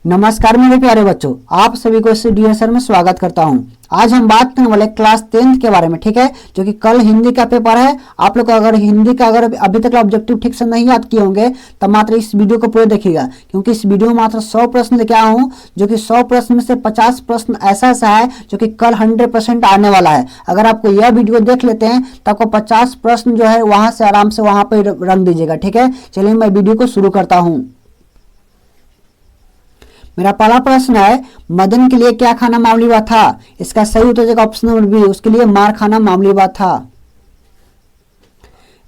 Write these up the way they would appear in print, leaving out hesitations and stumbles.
नमस्कार मेरे प्यारे बच्चों, आप सभी को इस DSR में स्वागत करता हूं। आज हम बात करने वाले क्लास 10th के बारे में, ठीक है, जो कि कल हिंदी का पेपर है। आप लोग अगर हिंदी का अभी तक ऑब्जेक्टिव ठीक से नहीं याद किए होंगे तो मात्र इस वीडियो को पूरे देखिएगा, क्योंकि इस वीडियो में मात्र 100 प्रश्न लेके आया हूँ, जो कि 100 प्रश्न में से 50 प्रश्न ऐसा है जो कि कल 100% आने वाला है। अगर आपको यह वीडियो देख लेते हैं तो आपको 50 प्रश्न जो है वहां से आराम से वहां पर रख दीजिएगा, ठीक है। चलिए मैं वीडियो को शुरू करता हूँ। मेरा पहला प्रश्न है, मदन के लिए क्या खाना मामूली बात था? इसका सही उत्तर होगा ऑप्शन नंबर बी, उसके लिए मार खाना मामूली बात था।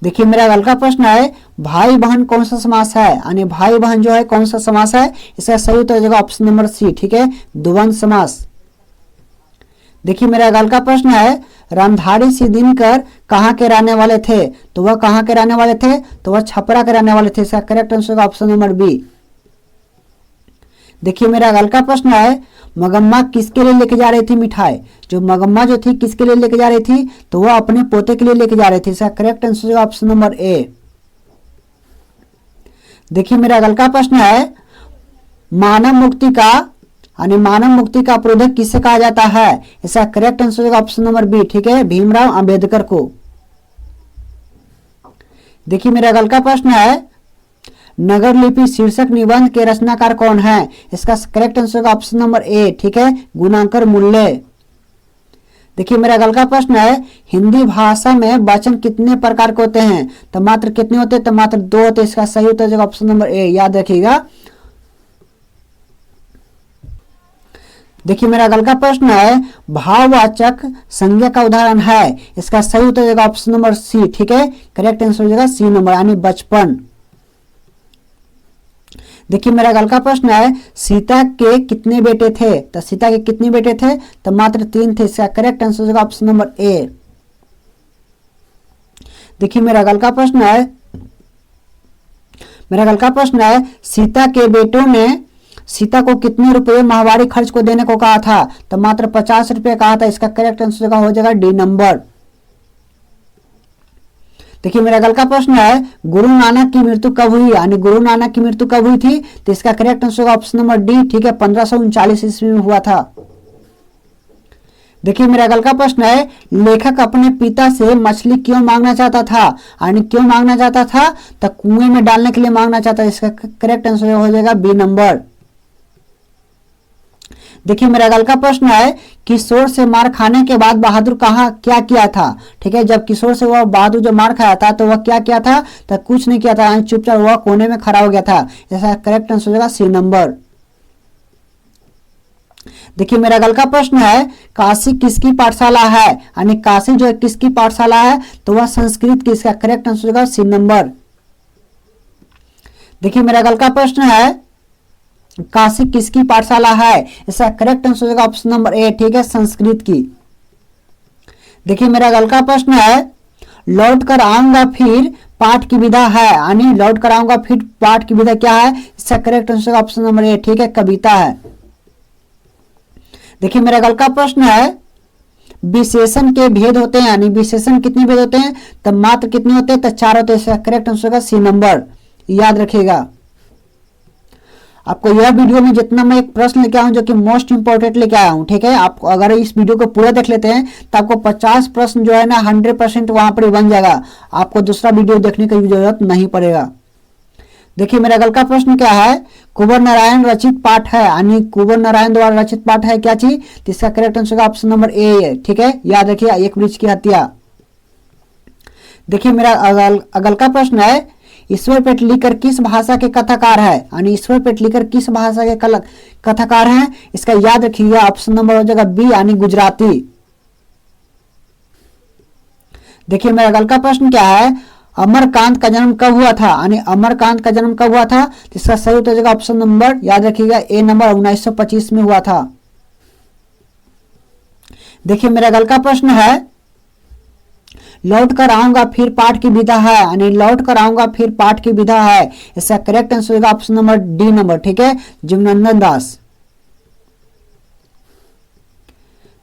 देखिए मेरा अगला प्रश्न है, भाई बहन कौन सा समास है? यानी भाई बहन जो है कौन सा समास है? इसका सही उत्तर होगा ऑप्शन नंबर सी, ठीक है, द्वंद्व समास। देखिए मेरा अगला प्रश्न है, रामधारी सिद्दीनकर कहाँ के रहने वाले थे? तो वह कहाँ के रहने वाले थे? तो वह छपरा के रहने वाले थे। इसका करेक्ट आंसर होगा ऑप्शन नंबर बी। देखिए मेरा अगला प्रश्न है, मगम्मा किसके लिए लेके जा रही थी मिठाई? जो मगम्मा जो थी किसके लिए लेके जा रही थी? तो वह अपने पोते के लिए लेके जा रही थी। इसका करेक्ट आंसर होगा ऑप्शन नंबर ए। देखिए मेरा अगला प्रश्न है, मानव मुक्ति का प्रोधक किसे कहा जाता है? इसका करेक्ट आंसर होगा ऑप्शन नंबर बी, ठीक है, भीमराव अंबेडकर को। देखिए मेरा अगला प्रश्न है, नगर लिपि शीर्षक निबंध के रचनाकार कौन है? इसका करेक्ट आंसर होगा ऑप्शन नंबर ए, ठीक है, गुणांकर मूल्य। देखिए मेरा अगला प्रश्न है, हिंदी भाषा में वचन कितने प्रकार के होते हैं? तो मात्र कितने होते हैं? तो मात्र 2 होते हैं। इसका सही उत्तर होगा ऑप्शन नंबर ए, याद रखिएगा। देखिए मेरा अगला प्रश्न है, भाववाचक संज्ञा का उदाहरण है? इसका सही उत्तर होगा ऑप्शन नंबर सी, ठीक है, करेक्ट आंसर होगा सी नंबर, यानी बचपन। देखिए मेरा अगला प्रश्न है, सीता के कितने बेटे थे? तो सीता के कितने बेटे थे? तो मात्र 3 थे। इसका करेक्ट आंसर होगा ऑप्शन नंबर ए। देखिए मेरा अगला प्रश्न है, सीता के बेटों ने सीता को कितने रुपए माहवारी खर्च को देने को कहा था? तो मात्र 50 रुपए कहा था। इसका करेक्ट आंसर हो जाएगा डी नंबर। देखिए मेरा अगला प्रश्न है, गुरु नानक की मृत्यु कब हुई? यानी गुरु नानक की मृत्यु कब हुई थी? तो इसका करेक्ट आंसर होगा ऑप्शन नंबर डी, ठीक है, 1539 ईस्वी में हुआ था। देखिए मेरा अगला प्रश्न है, लेखक अपने पिता से मछली क्यों मांगना चाहता था? यानी क्यों मांगना चाहता था? तो कुएं में डालने के लिए मांगना चाहता था। इसका करेक्ट आंसर हो जाएगा बी नंबर। देखिए मेरा अगला प्रश्न है, किशोर से मार खाने के बाद बहादुर क्या किया था? ठीक है, जब किशोर से वह बहादुर जो मार खाया था तो वह क्या किया था? तो कुछ नहीं किया था, चुपचाप वह कोने में खड़ा हो गया था। ऐसा करेक्ट आंसर होगा सी नंबर। देखिए मेरा अगला प्रश्न है, काशी किसकी पाठशाला है? यानी काशी जो है किसकी पाठशाला है? तो वह संस्कृत की। इसका करेक्ट आंसर होगा सी नंबर। देखिए मेरा अगला प्रश्न है, काशी किसकी पाठशाला है? इसका करेक्ट आंसर होगा ऑप्शन नंबर ए, ठीक है, संस्कृत की। देखिए मेरा अगला प्रश्न है, लौट कर आऊंगा फिर पाठ की विधा है? यानी लौट कर आऊंगा फिर पाठ की विधा क्या है? इसका correct answer option number A, ठीक है, कविता है। देखिए मेरा अगला प्रश्न है, विशेषण के भेद होते हैं? यानी विशेषण कितने भेद होते हैं? तो मात्र कितने होते हैं? तो 4 होते हैं। इसका करेक्ट आंसर होगा सी नंबर, याद रखिएगा। आपको यह वीडियो में जितना मैं एक प्रश्न लेके आया हूं जो कि मोस्ट इंपोर्टेंट लेके आया हूं, ठीक है, आप अगर इस वीडियो को पूरा देख लेते हैं तो आपको 50 प्रश्न जो है ना 100% वहां पर ही बन जाएगा। आपको दूसरा वीडियो देखने की जरूरत नहीं पड़ेगा। देखिए मेरा अगला प्रश्न क्या है, कुंवर नारायण रचित पाठ है? यानी कुंवर नारायण द्वारा रचित पाठ है क्या चीज? तो इसका करेक्ट आंसर होगा ऑप्शन नंबर ए, ठीक है, याद रखिए, एक वृक्ष की हत्या। देखिए मेरा अगला प्रश्न है, ईश्वर पेटलीकर किस भाषा के कथाकार है? यानी ईश्वर पेटलीकर किस भाषा के कथाकार हैं? इसका याद रखिएगा, ऑप्शन नंबर हो जाएगा बी, यानी गुजराती। देखिए मेरा अगला प्रश्न क्या है, अमरकांत का जन्म कब हुआ था? यानी अमरकांत का जन्म कब हुआ था? इसका सही उत्तर हो जाएगा ऑप्शन नंबर, याद रखिएगा, ए नंबर, 1925 में हुआ था। देखिए मेरा अगला प्रश्न है, लौट कर आऊंगा फिर पाठ की विधा है? यानी लौट कर आऊंगा फिर पाठ की विधा है। इसका करेक्ट आंसर होगा ऑप्शन नंबर डी नंबर, ठीक है, जगनंदन दास।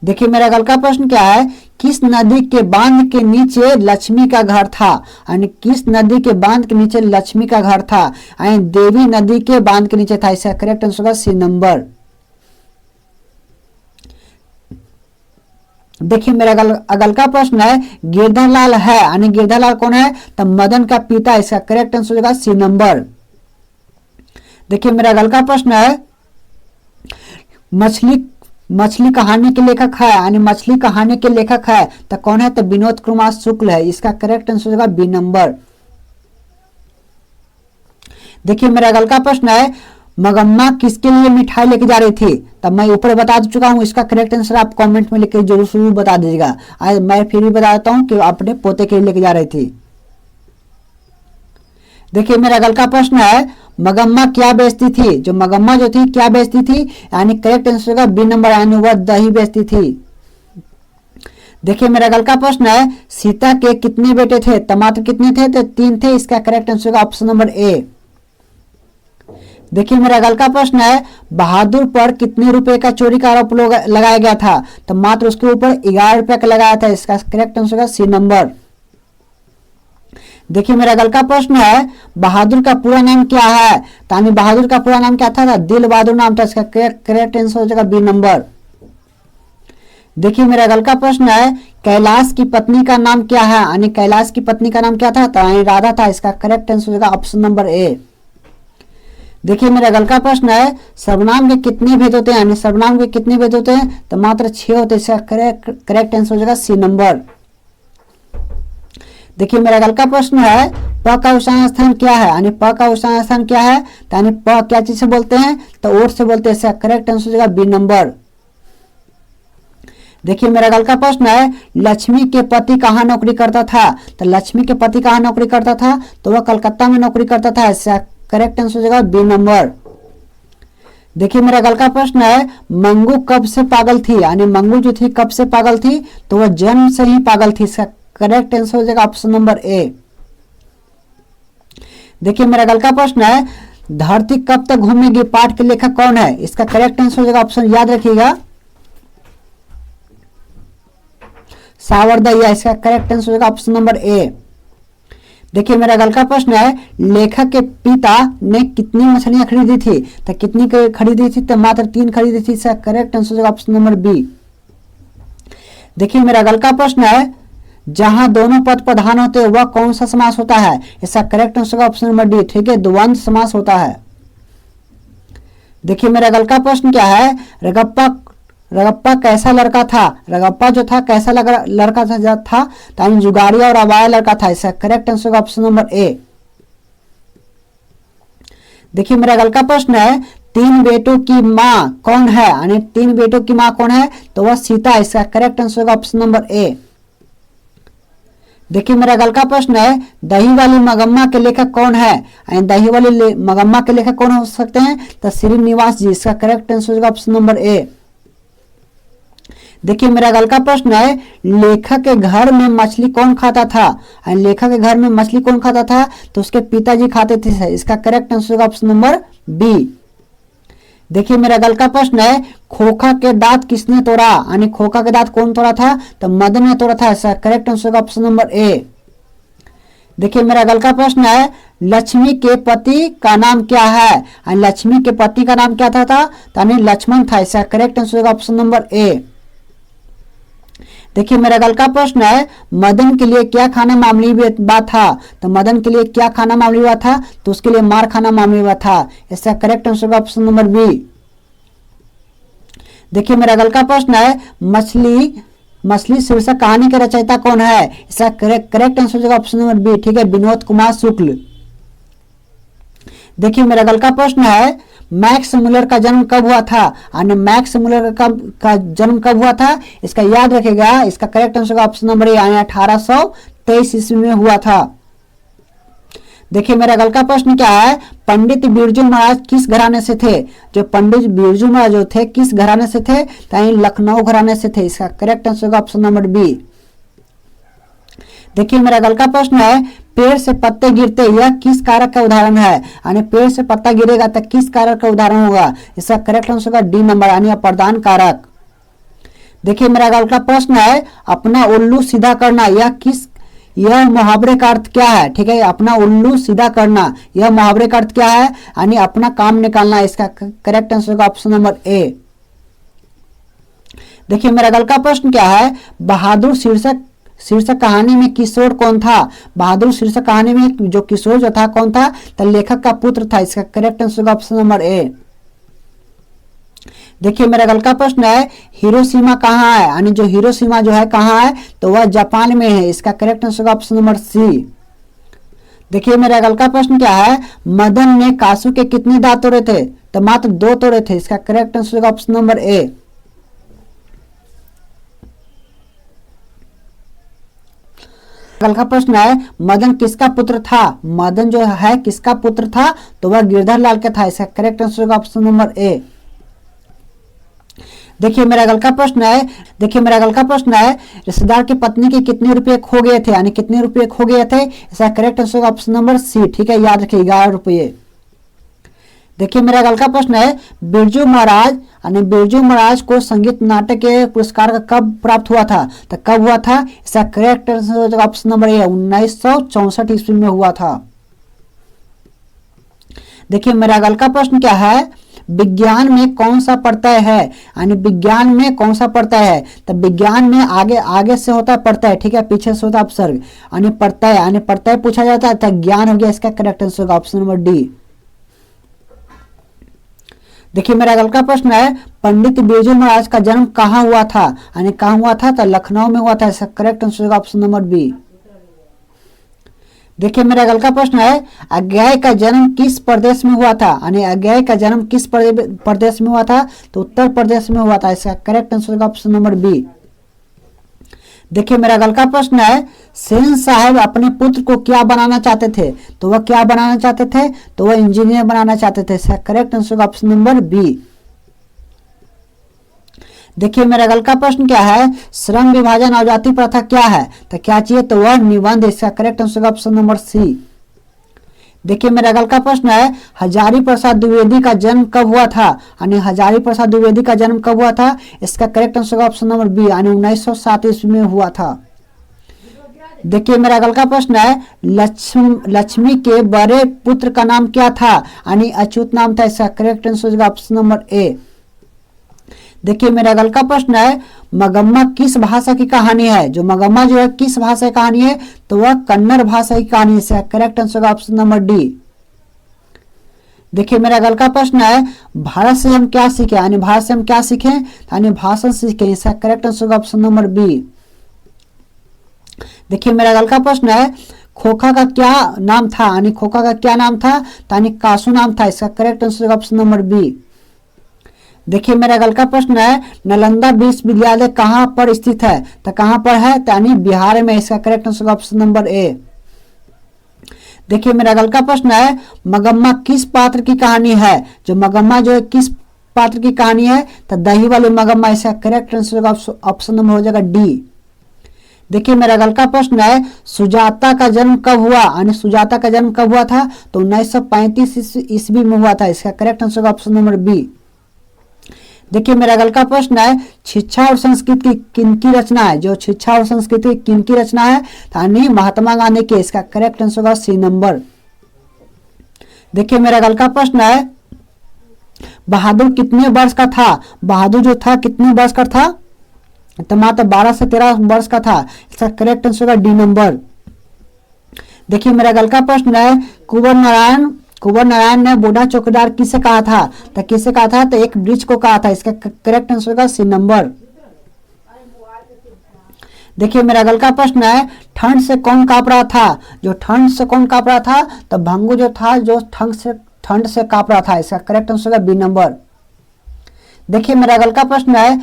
देखिए मेरा अगल का प्रश्न क्या है, किस नदी के बांध के नीचे लक्ष्मी का घर था, यानी किस नदी के बांध के नीचे लक्ष्मी का घर था, यानी देवी नदी के बांध के नीचे था। इसका करेक्ट आंसर होगा सी नंबर। देखिए मेरा अगल का प्रश्न है, गिरधरलाल है, यानी गिरधरलाल कौन है, तो मदन का पिता। इसका करेक्ट आंसर होगा सी नंबर। देखिए मेरा अगल का प्रश्न है, मछली कहानी के लेखक है, यानी मछली कहानी के लेखक है तो कौन है, तो विनोद कुमार शुक्ल है। इसका करेक्ट आंसर होगा बी नंबर। देखिए मेरा अगल का प्रश्न है, मगम्मा किसके लिए मिठाई लेके जा रही थी, तब मैं ऊपर बता चुका हूं। इसका करेक्ट आंसर आप कमेंट में लिख जरूर बता दीजिएगा। आज मैं फिर भी बता देता हूं कि अपने पोते के लिए लेके जा रही थी। देखिए मेरा अगल का प्रश्न है, मगम्मा क्या बेचती थी, जो मगम्मा जो थी क्या बेचती थी, यानी करेक्ट आंसर होगा बी नंबर, यानी वह दही बेचती थी। देखिए मेरा अगल का प्रश्न है, सीता के कितने बेटे थे, तो मात्र कितने थे, तो 3 थे। इसका करेक्ट आंसर होगा ऑप्शन नंबर ए। देखिए मेरा अगल का प्रश्न है, बहादुर पर कितने रुपए का चोरी का आरोप लगाया गया था, तो मात्र उसके ऊपर 11 रुपए का लगाया था। इसका करेक्ट आंसर होगा सी नंबर। देखिए मेरा अगल का प्रश्न है, बहादुर का पूरा नाम क्या है, तानी बहादुर का पूरा नाम क्या था, दिल बहादुर नाम था। इसका करेक्ट आंसर हो जाएगा बी नंबर। देखिए मेरा अगल का प्रश्न है, कैलाश की पत्नी का नाम क्या है, यानी कैलाश की पत्नी का नाम क्या था, तो राधा था। इसका करेक्ट आंसर हो जाएगा ऑप्शन नंबर ए। देखिए मेरा अगल का प्रश्न है, सर्वनाम के कितने भेद होते हैं, यानी सर्वनाम के कितने भेद होते हैं, तो मात्र 6 होते हैं। इसका करेक्ट आंसर हो जाएगा सी नंबर। देखिए मेरा अगल का प्रश्न है, प का उच्चारण स्थान क्या है, यानी प का उच्चारण स्थान क्या है, तो यानी प क्या चीज से बोलते हैं, तो ओट से बोलते हैं। इसका करेक्ट आंसर हो जाएगा बी नंबर। देखिए मेरा अगल का प्रश्न है, लक्ष्मी के पति कहाँ नौकरी करता था, तो लक्ष्मी के पति कहाँ नौकरी करता था, तो वह कलकत्ता में नौकरी करता था। इसका करेक्ट आंसर हो जाएगा बी नंबर। देखिए मेरा अगल का प्रश्न है, मंगू कब से पागल थी, यानी मंगू जो थी कब से पागल थी, तो वह जन्म से ही पागल थी। इसका करेक्ट आंसर हो जाएगा ऑप्शन नंबर ए। देखिए मेरा अगल का प्रश्न है, धरती कब तक घूमेगी पाठ के लेखक कौन है, इसका करेक्ट आंसर हो जाएगा ऑप्शन, याद रखिएगा, सावरदत्त। इसका करेक्ट आंसर हो जाएगा ऑप्शन नंबर ए। देखिए मेरा अगल का प्रश्न है, लेखक के पिता ने कितनी मछलियां खरीदी थी, तो कितनी खरीदी थी, तो मात्र 3 खरीदी थी। इसका करेक्ट आंसर हो जाएगा ऑप्शन नंबर बी। देखिए मेरा अगल का प्रश्न है, जहां दोनों पद प्रधान होते हैं वह कौन सा समास होता है, इसका करेक्ट आंसर होगा ऑप्शन नंबर डी, ठीक है, द्वंद्व समास होता है। देखिए मेरा अगल का प्रश्न क्या है, रगप्पा कैसा लड़का था, रगप्पा जो था कैसा लड़का था, तो जुगाड़ी और अवाया लड़का था। इसका करेक्ट आंसर होगा ऑप्शन नंबर ए। देखिए मेरा अगल का प्रश्न है, 3 बेटों की मां कौन है, यानी 3 बेटों की मां कौन है, तो वह सीता। इसका करेक्ट आंसर होगा ऑप्शन नंबर ए। देखिए मेरा अगल का प्रश्न है, दही वाली मगम्मा के लेखक कौन है, दही वाली मगम्मा के लेखक कौन हो सकते हैं, तो श्रीनिवास जी। इसका करेक्ट आंसर होगा ऑप्शन नंबर ए। देखिए मेरा अगल का प्रश्न है, लेखक के घर में मछली कौन खाता था, लेखक के घर में मछली कौन खाता था, तो उसके पिताजी खाते थे। इसका करेक्ट आंसर होगा ऑप्शन नंबर बी। देखिए मेरा अगल का प्रश्न है, खोखा के दांत किसने तोड़ा, यानी खोखा के दांत कौन तोड़ा था, तो मदन ने तोड़ा था। इसका करेक्ट आंसर होगा ऑप्शन नंबर ए। देखिए मेरा अगल का प्रश्न है, लक्ष्मी के पति का नाम क्या है, लक्ष्मी के पति का नाम क्या था, तो लक्ष्मण था। इसका करेक्ट आंसर होगा ऑप्शन नंबर ए। देखिए मेरा अगल का प्रश्न है, मदन के लिए क्या खाना मामूली बात था, तो मदन के लिए क्या खाना मामूली बात था, तो उसके लिए मार खाना मामूली बात था। इसका करेक्ट आंसर होगा ऑप्शन नंबर बी। देखिए मेरा अगल का प्रश्न है, मछली शीर्षक कहानी के रचयिता कौन है, इसका करेक्ट आंसर होगा ऑप्शन नंबर बी, ठीक है, विनोद कुमार शुक्ल। देखिए मेरा अगल का प्रश्न है, मैक्स मुलर का जन्म कब हुआ था, और मैक्स मुलर का जन्म कब हुआ था, इसका याद रखेगा। इसका करेक्ट आंसर होगा ऑप्शन नंबर ए, 1823 ईस्वी में हुआ था। देखिए मेरा अगल का प्रश्न क्या है, पंडित बिरजू महाराज किस घराने से थे, जो पंडित बिरजू महाराज जो थे किस घराने से थे, तो लखनऊ घराने से थे। इसका करेक्ट आंसर होगा ऑप्शन नंबर बी। देखिए मेरा अगल का प्रश्न है, पेड़ से पत्ते गिरते यह किस कारक का उदाहरण है, यानी पेड़ से पत्ता गिरेगा तो किस कारक का उदाहरण होगा। इसका करेक्ट आंसर होगा डी नंबर, यानी अप्रदान कारक। देखिए मेरा अगला प्रश्न है, अपना उल्लू सीधा करना, यह मुहावरे का अर्थ क्या है? ठीक है, अपना उल्लू सीधा करना, यह मुहावरे का अर्थ क्या है? यानी अपना काम निकालना। इसका करेक्ट आंसर होगा ऑप्शन नंबर ए। देखिए मेरा अगला प्रश्न क्या है, बहादुर शीर्षक कहानी में किशोर कौन था? बहादुर शीर्षक कहानी में जो किशोर जो था कौन था? तो लेखक का पुत्र था। इसका करेक्ट आंसर होगा ऑप्शन नंबर ए। देखिए मेरा अगला प्रश्न है, हिरोशिमा कहाँ है? यानी जो हिरोशिमा जो है कहाँ है? तो वह जापान में है। इसका करेक्ट आंसर होगा ऑप्शन नंबर सी। देखिए मेरा अगला प्रश्न क्या है, मदन ने कासू के कितने दांत तोड़े थे? तो मात्र 2 तोड़े थे। इसका करेक्ट आंसर होगा ऑप्शन नंबर ए। अगला प्रश्न है, मदन किसका पुत्र था? मदन जो है किसका पुत्र था? तो वह गिरधर लाल का था। इसका करेक्ट आंसर होगा ऑप्शन नंबर ए। देखिए मेरा अगला प्रश्न है, रिश्तेदार की पत्नी के कितने रुपए खो गए थे? यानी कितने रुपए खो गए थे? इसका करेक्ट आंसर होगा ऑप्शन नंबर सी। ठीक है, याद रखिए 11 रुपये। देखिए मेरा अगला प्रश्न है, बिरजू महाराज को संगीत नाटक के पुरस्कार का कब प्राप्त हुआ था? तो कब हुआ था? इसका correct answer option number A 1964 ईस्वी में हुआ था। देखिए मेरा अगला प्रश्न क्या है, विज्ञान में कौन सा प्रत्यय है? यानी विज्ञान में कौन सा प्रत्यय है? तो विज्ञान में आगे से होता है प्रत्यय, ठीक है, पीछे से होता है अपसर्ग। यानी प्रत्यय पूछा जाता है तो ज्ञान हो गया। इसका करेक्ट आंसर होगा ऑप्शन नंबर डी। देखिए मेरा अगला प्रश्न है, पंडित बिरजू महाराज का जन्म कहाँ हुआ था? यानी कहाँ हुआ था? तो लखनऊ में हुआ था। इसका करेक्ट आंसर होगा ऑप्शन नंबर बी। देखिए मेरा अगला प्रश्न है, अज्ञेय का जन्म किस प्रदेश में हुआ था? यानी अज्ञेय का जन्म किस प्रदेश में हुआ था? तो उत्तर प्रदेश में हुआ था। इसका करेक्ट आंसर होगा ऑप्शन नंबर बी। देखिए मेरा अगला प्रश्न है, सेन साहब अपने पुत्र को क्या बनाना चाहते थे? तो वह क्या बनाना चाहते थे? तो वह इंजीनियर बनाना चाहते थे। इसका करेक्ट आंसर होगा ऑप्शन नंबर बी। देखिए मेरा अगला प्रश्न क्या है, श्रम विभाजन और जाति प्रथा क्या है? तो क्या चाहिए? तो वह निबंध। इसका करेक्ट आंसर होगा ऑप्शन नंबर सी। देखिए मेरा अगला प्रश्न है, हजारी प्रसाद द्विवेदी का जन्म कब हुआ था? यानी हजारी प्रसाद द्विवेदी का जन्म कब हुआ था? इसका करेक्ट आंसर होगा ऑप्शन नंबर बी, यानी 1907 ईस्वी में हुआ था। देखिए मेरा अगला प्रश्न है, लक्ष्मी के बड़े पुत्र का नाम क्या था? यानी अच्युत नाम था। इसका करेक्ट आंसर होगा ऑप्शन नंबर ए। देखिए मेरा अगला प्रश्न है, मगम्मा किस भाषा की कहानी है? जो मगम्मा जो है किस भाषा की कहानी है? तो वह कन्नड़ भाषा की कहानी है। करेक्ट आंसर होगा ऑप्शन नंबर डी। देखिए मेरा अगला प्रश्न है, भारत से हम क्या सीखे? यानी भारत से हम क्या सीखें? यानी भाषण सीखें। इसका करेक्ट आंसर होगा ऑप्शन नंबर बी। देखिए मेरा अगला प्रश्न है, खोखा का क्या नाम था? यानी खोखा का क्या नाम था? यानी कासू नाम था। इसका करेक्ट आंसर होगा ऑप्शन नंबर बी। देखिए मेरा अगला प्रश्न है, नालंदा विश्वविद्यालय कहाँ पर स्थित है? तो कहाँ पर है? यानी बिहार में। इसका करेक्ट आंसर होगा ऑप्शन नंबर ए। देखिए मेरा अगला प्रश्न है, मगम्मा किस पात्र की कहानी है? जो मगम्मा जो है किस पात्र की कहानी है? तो दही वाले मगम्मा। इसका करेक्ट आंसर होगा ऑप्शन नंबर हो जाएगा डी। देखिए मेरा अगला प्रश्न है, सुजाता का जन्म कब हुआ? यानी सुजाता का जन्म कब हुआ था? तो 1935 ईस्वी में हुआ था। इसका करेक्ट आंसर होगा ऑप्शन नंबर बी। देखिए मेरा अगला प्रश्न है, शिक्षा और संस्कृति किनकी रचना है? जो शिक्षा और संस्कृति किनकी रचना है? यानी महात्मा गांधी की। इसका करेक्ट आंसर होगा सी नंबर। देखिए मेरा अगला प्रश्न है, बहादुर कितने वर्ष का था? बहादुर जो था कितने वर्ष का था? तो मात्र 12 से 13 वर्ष का था। इसका करेक्ट आंसर होगा डी नंबर। देखिए मेरा अगला प्रश्न है, कुंवर नारायण ने बूढ़ा चौकीदार किसे कहा था? तो किसे कहा था? तो एक वृक्ष को कहा था। इसका करेक्ट आंसर होगा सी नंबर। देखिए मेरा अगला प्रश्न है, ठंड से कौन कांप रहा था? जो ठंड से कौन कांप रहा था? तो भंगू जो था जो ठंड से कांप रहा था। इसका करेक्ट आंसर होगा बी नंबर। देखिए मेरा अगला प्रश्न है,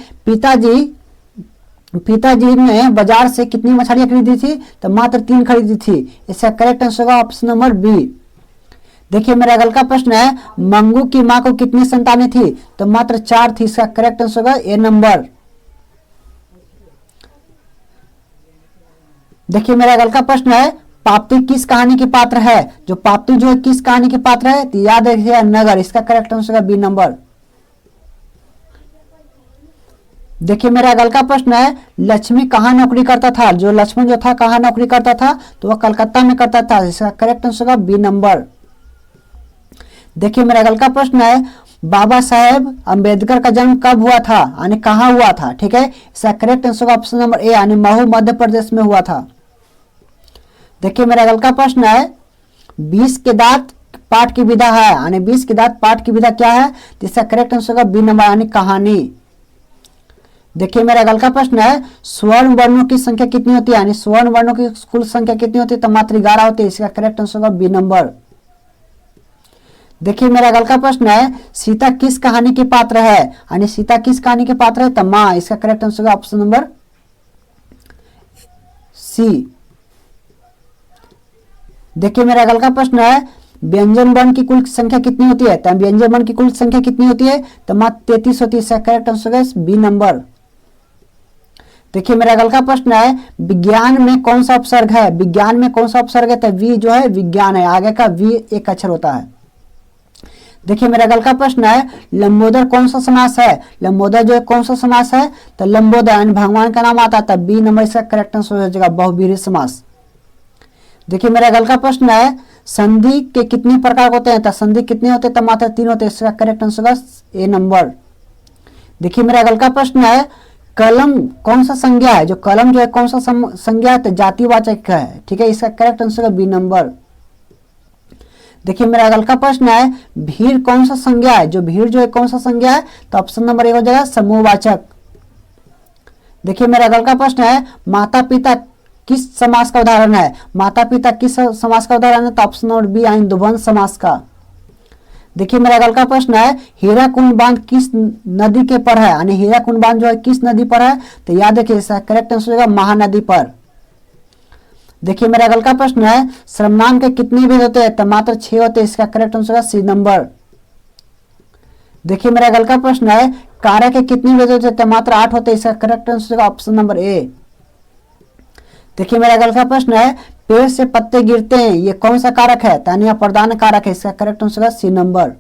पिताजी ने बाजार से कितनी मछलियां खरीदी थी? तो मात्र 3 खरीदी थी। इसका करेक्ट आंसर होगा ऑप्शन नंबर बी। देखिए मेरा अगला प्रश्न है, मंगू की मां को कितनी संतानें थी? तो मात्र 4 थी। इसका करेक्ट आंसर होगा ए नंबर। देखिए मेरा अगला प्रश्न है, पाप्ती किस कहानी के पात्र है? जो पाप्ती जो है किस कहानी के पात्र है? तो याद रखिए नगर। इसका करेक्ट आंसर होगा बी नंबर। देखिए मेरा अगल का प्रश्न है, लक्ष्मी कहाँ नौकरी करता था? जो लक्ष्मण जो था कहाँ नौकरी करता था? तो वह कलकत्ता में करता था। इसका करेक्ट आंसर होगा बी नंबर। देखिए मेरा अगल का प्रश्न है, बाबा साहेब अंबेडकर का जन्म कब हुआ था यानी कहाँ हुआ था? ठीक है, इसका करेक्ट आंसर होगा ऑप्शन नंबर ए यानी महू मध्य प्रदेश में हुआ था। देखिए मेरा अगल का प्रश्न है, 20 के दांत पाठ की विधा है यानी 20 के दांत पाठ की विधा क्या है? जिसका करेक्ट आंसर होगा बी नंबर यानी कहानी। देखिए मेरा अगल का प्रश्न है, स्वर्ण वर्णों की संख्या कितनी होती है यानी स्वर्ण वर्णों की कुल संख्या कितनी होती है? तो मात्र 11 होती है। इसका करेक्ट आंसर होगा बी नंबर। देखिए मेरा अगल का प्रश्न है, सीता किस कहानी के पात्र है यानी सीता किस कहानी के पात्र है? तो माँ। इसका करेक्ट आंसर होगा ऑप्शन नंबर सी। देखिए मेरा अगल का प्रश्न है, व्यंजन वर्ण की कुल संख्या कितनी होती है? तो व्यंजन वर्ण की कुल संख्या कितनी होती है? तो मात्र 33 होती है। इसका करेक्ट आंसर होगा बी नंबर। देखिए मेरा अगल का प्रश्न है, विज्ञान में कौन सा उपसर्ग है? विज्ञान में कौन सा उपसर्ग है? तो वी जो है विज्ञान है, आगे का वी एक अक्षर होता है। देखिए मेरा अगल का प्रश्न है, लंबोदर कौन सा समास है? लंबोदर जो है कौन सा समास है? तो लंबोदर यानी भगवान का नाम आता है, तब बी नंबर इसका करेक्ट आंसर हो जाएगा बहुव्रीहि समास। देखिए मेरा अगल का प्रश्न है, संधि के कितने प्रकार होते हैं? तो संधि कितने होते हैं? तो मात्र 3 होते हैं। इसका करेक्ट आंसर होगा ए नंबर। देखिए मेरा अगल का प्रश्न है, कलम कौन सा संज्ञा है? जो कलम जो है कौन सा संज्ञा है? तो जातिवाचक है। ठीक है, इसका करेक्ट आंसर है बी नंबर। देखिए मेरा अगल का प्रश्न है, भीड़ कौन सा संज्ञा है? जो भीड़ जो है कौन सा संज्ञा है? तो ऑप्शन नंबर ए हो जाएगा समूहवाचक। देखिए मेरा अगल का प्रश्न है, माता पिता किस समास का उदाहरण है? माता पिता किस समास का उदाहरण है? तो ऑप्शन नंबर बी यानी द्वंद्व समास का। देखिए मेरा अगल का प्रश्न है, हीराकुंड बांध किस नदी के पर है यानी हीराकुंड बांध जो है किस नदी पर है? तो याद रखिए इसका करेक्ट आंसर होगा महानदी पर। देखिए मेरा अगल का प्रश्न है, सर्वनाम के कितने भेद होते हैं? तो मात्र 6 होते हैं। इसका करेक्ट आंसर होगा सी नंबर। देखिए मेरा अगल का प्रश्न है, कारक के कितने भेद होते हैं? तो मात्र 8 होते हैं। इसका करेक्ट आंसर होगा ऑप्शन नंबर ए। देखिए मेरा अगल का प्रश्न है, पेड़ से पत्ते गिरते हैं ये कौन सा कारक है? तानिया प्रदान कारक है। इसका करेक्ट आंसर होगा सी नंबर।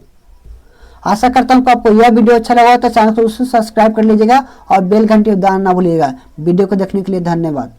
आशा करता हूं कि आपको यह वीडियो अच्छा लगा तो चैनल को सब्सक्राइब कर लीजिएगा और बेल घंटी दबाना ना भूलिएगा। वीडियो को देखने के लिए धन्यवाद।